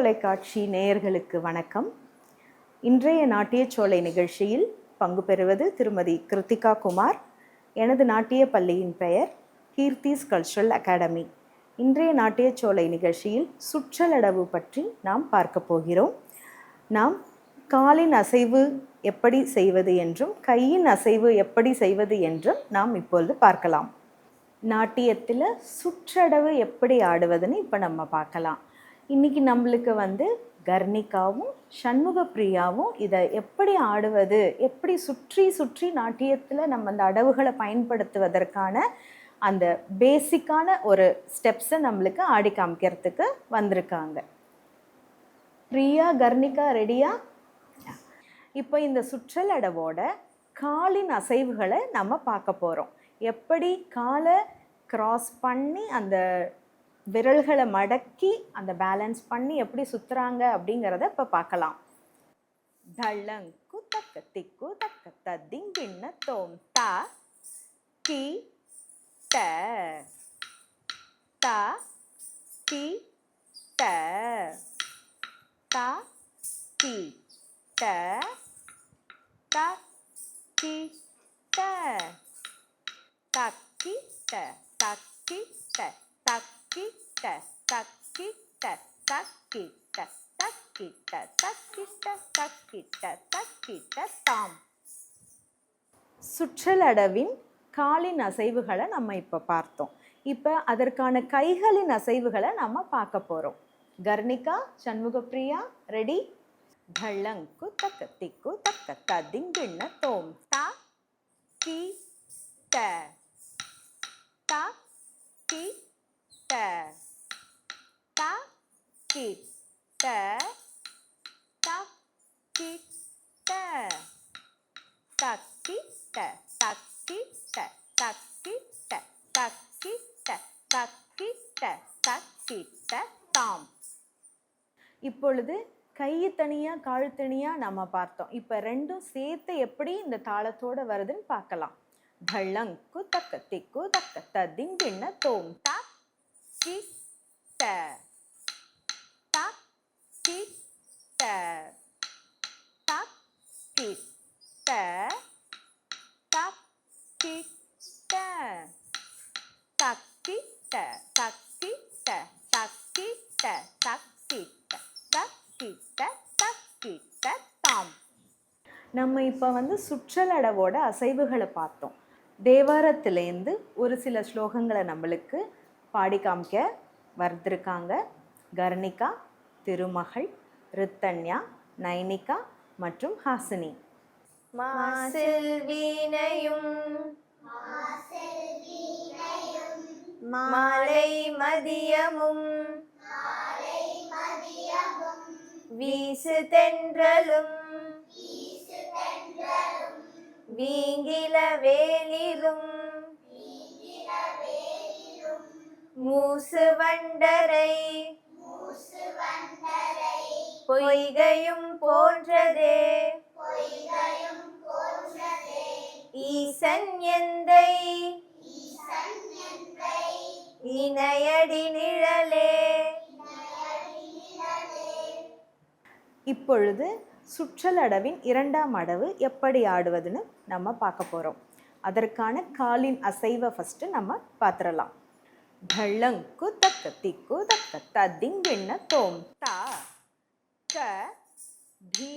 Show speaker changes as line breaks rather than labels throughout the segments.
தொலைக்காட்சி நேயர்களுக்கு வணக்கம். இன்றைய நாட்டியச்சோலை நிகழ்ச்சியில் பங்கு பெறுவது திருமதி கிருத்திகா குமார். எனது நாட்டிய பள்ளியின் பெயர் கீர்த்திஸ் கல்ச்சுரல் அகாடமி. இன்றைய நாட்டியச்சோலை நிகழ்ச்சியில் சுற்றலடவு பற்றி நாம் பார்க்க போகிறோம். நாம் காலின் அசைவு எப்படி செய்வது என்றும் கையின் அசைவு எப்படி செய்வது என்றும் நாம் இப்பொழுது பார்க்கலாம். நாட்டியத்தில் சுற்றடவு எப்படி ஆடுவதுன்னு இப்போ நம்ம பார்க்கலாம். இன்றைக்கி நம்மளுக்கு கர்ணிகாவும் சண்முக பிரியாவும் இதை எப்படி ஆடுவது, எப்படி சுற்றி சுற்றி நாட்டியத்தில் நம்ம அந்த அடவுகளை பயன்படுத்துவதற்கான அந்த பேசிக்கான ஒரு ஸ்டெப்ஸை நம்மளுக்கு ஆடி காமிக்கிறதுக்கு வந்திருக்காங்க. பிரியா, கர்ணிகா ரெடியா? இப்போ இந்த சுற்றலடவோட காலின் அசைவுகளை நம்ம பார்க்க போகிறோம். எப்படி காலை கிராஸ் பண்ணி அந்த விரல்களை மடக்கி அந்த பேலன்ஸ் பண்ணி எப்படி சுற்றுறாங்க அப்படிங்கிறத இப்போ பார்க்கலாம். தள்ளங்கு தக்க திக்கு தக்க ததிங்கிண்ண தோம் தா கி ட தா கி ட தா கி ட தா கி ட தக்கி ட தக்கி ட தக்கி ட தக்கி ட தக்கி ட தக்கி ட தக்கி ட தக்கி ட தக்கி ட தாம். சுற்றலடவின் காலின் அசைவுகளை நம்ம இப்போ பார்த்தோம். இப்போ அதற்கான கைகளின் அசைவுகளை நம்ம பார்க்க போகிறோம். கர்ணிகா, சண்முகப்பிரியா ரெடி? தள்ளங்கு தக்க திக்கு தக்க ததிங்கிண்ண தோம் தா கி ட தா கி ட தா கி ட தா கி ட தக்கி ட தக்கி ட தக்கி ட தக்கி ட தக்கி ட தக்கி ட தாம். இப்பொழுது கை தனியாக கால் தனியாக நம்ம பார்த்தோம். இப்போ ரெண்டும் சேர்த்து எப்படி இந்த தாளத்தோடு வருதுன்னு பார்க்கலாம். தள்ளங்கு தக்க திக்கு தக்க ததிங்கிண்ண தோம் தா கி ட தா கி ட தா கி ட தா கி ட தக்கி ட தக்கி ட தக்கி ட தக்கி ட தக்கி ட தக்கி ட தாம். நம்ம இப்போ சுற்றலடவோட அசைவுகளை பார்த்தோம். தேவாரத்திலேருந்து ஒரு சில ஸ்லோகங்களை நம்மளுக்கு பாடி காமிக்க வந்திருக்காங்க. கர்ணிகா, திருமகள், ரித்தன்யா, நைனிகா மற்றும் ஹாசினி.
மாசில் வீணையும் மாலை மதியமும் வீசு தென்றலும் வீங்கில வேலிலும் மூசு வண்டரை பொய்கையும் போன்றதே ஈசன் எந்தை இணையடி நிழலே.
இப்பொழுது சுற்றலடவின் இரண்டாம் அடவு எப்படி ஆடுவதுன்னு நம்ம பார்க்க போகிறோம். அதற்கான காலின் அசைவை ஃபஸ்ட்டு நம்ம பார்த்துடலாம். தள்ளங்கு தக்க திக்கு தக்க ததிங்கிண்ண தோம் தா க தி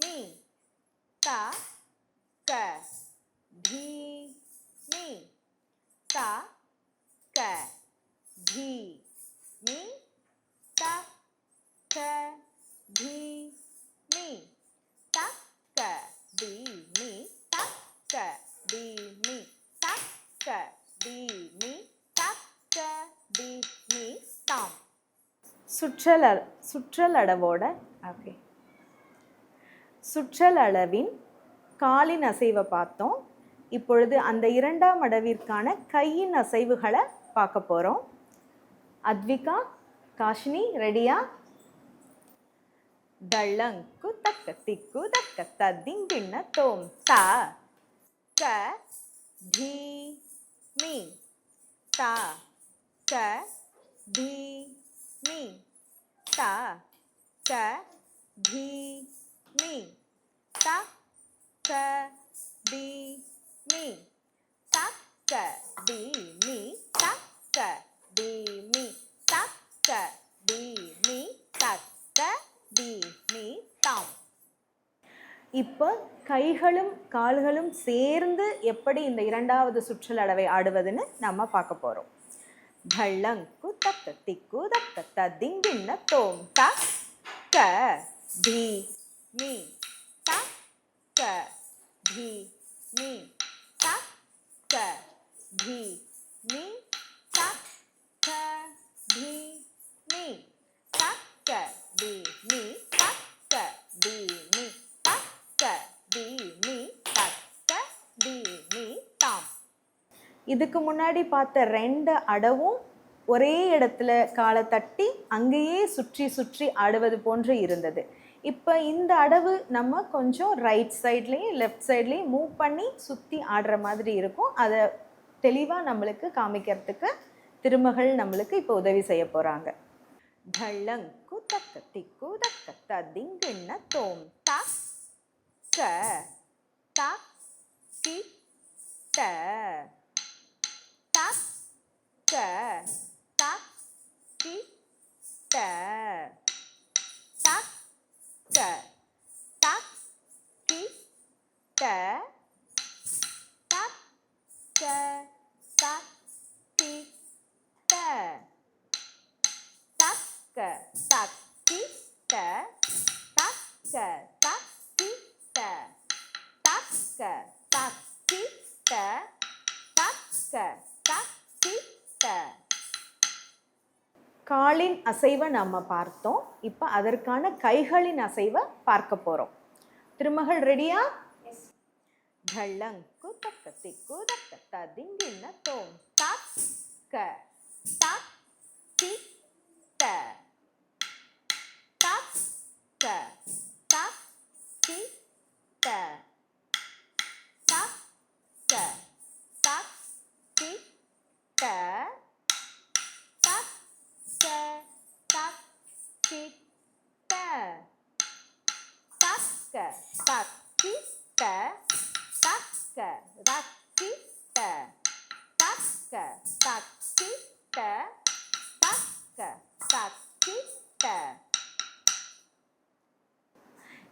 மீ தா க தி மீ தா க தி மீ தா க தி மீ தா க தி மீ தா க தி மீ தா க தி மீ தா க தி மீ தாம். சுற்றலடவோட சுற்றலடவின் காலின் அசைவை பார்த்தோம். இப்பொழுது அந்த இரண்டாம் அடவிற்கான கையின் அசைவுகளை பார்க்க போகிறோம். அத்விகா, காஷினி ரெடியா? தள்ளங்கு தக்க திக்கு தக்க ததிங்கிண்ண தோம் தா க தி மீ தா க தி மீ த க தி மி த க தி மி த க தி மி த க தி மி த க தி மி த க தி மி தாம். இப்போ கைகளும் கால்களும் சேர்ந்து எப்படி இந்த இரண்டாவது சுற்றளவை ஆடுவதுன்னு நம்ம பார்க்க போறோம். தள்ளங் குதக்க திக்கு தக்க ததிங்கின்ன தோம் த க தி மி த க தி மி த க தி மி த க தி மி த க தி மி த க தி மி த க தி மி த க தி மி தாம். இதுக்கு முன்னாடி பார்த்த ரெண்டு அடவும் ஒரே இடத்துல காலை தட்டி அங்கேயே சுற்றி சுற்றி ஆடுவது போன்று இருந்தது. இப்போ இந்த அடவு நம்ம கொஞ்சம் ரைட் சைட்லேயும் லெஃப்ட் சைட்லேயும் மூவ் பண்ணி சுற்றி ஆடுற மாதிரி இருக்கும். அதை தெளிவாக நம்மளுக்கு காமிக்கிறதுக்கு திருமகள் நம்மளுக்கு இப்போ உதவி செய்ய போகிறாங்க. தள்ளங் குதக்க திக்கு தக்க ததிங்கின்ன தோம் த க த தி த த க த தி த த க த தி த த க த தி த த க த தி த த க த தி த த க த தி த த க த தி த. காலின் அசைவை நம்ம பார்த்தோம். இப்போ அதற்கான கைகளின் அசைவை பார்க்க போறோம். திருமகள் ரெடியா? தள்ளங் குதக்க திக்கு தக்க ததிங்கின்ன தோம் த க த தி த த க த தி த த க த தி த த க த தி த த க த தி த த க த தி த த க த தி த த க த தி த.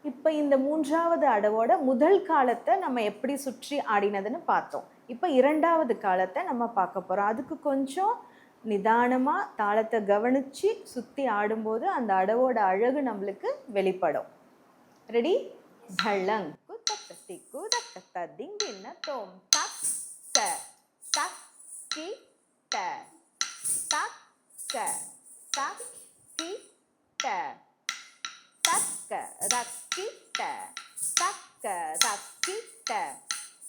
இப்போ இந்த மூன்றாவது அடவோட முதல் காலத்தை நம்ம எப்படி சுற்றி ஆடினதுன்னு பார்த்தோம். இப்போ இரண்டாவது காலத்தை நம்ம பார்க்க போகிறோம். அதுக்கு கொஞ்சம் நிதானமாக தாளத்தை கவனித்து சுற்றி ஆடும்போது அந்த அடவோட அழகு நம்மளுக்கு வெளிப்படும். ரெடி? தள்ளங் குதக்க திக்கு தக்க ததிங்கின்ன தோம் த க த தி த த க த தி த த க த தி த த க த தி த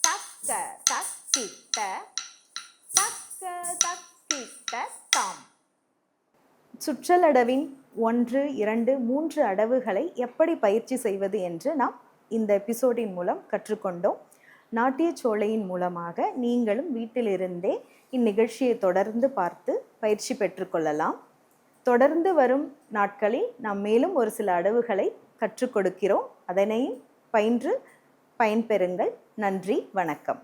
த க த தி த த க த தி த தாம். சுற்றலடவின் 1, 2, 3 அடவுகளை எப்படி பயிற்சி செய்வது என்று நாம் இந்த எபிசோடின் மூலம் கற்றுக்கொண்டோம். நாட்டியச்சோலையின் மூலமாக நீங்களும் வீட்டிலிருந்தே இந்நிகழ்ச்சியை தொடர்ந்து பார்த்து பயிற்சி பெற்றுக்கொள்ளலாம். தொடர்ந்து வரும் நாட்களில் நாம் மேலும் ஒரு சில அடவுகளை கற்றுக் கொடுக்கிறோம். அதனையும் பயின்று பயன்பெறுங்கள். நன்றி, வணக்கம்.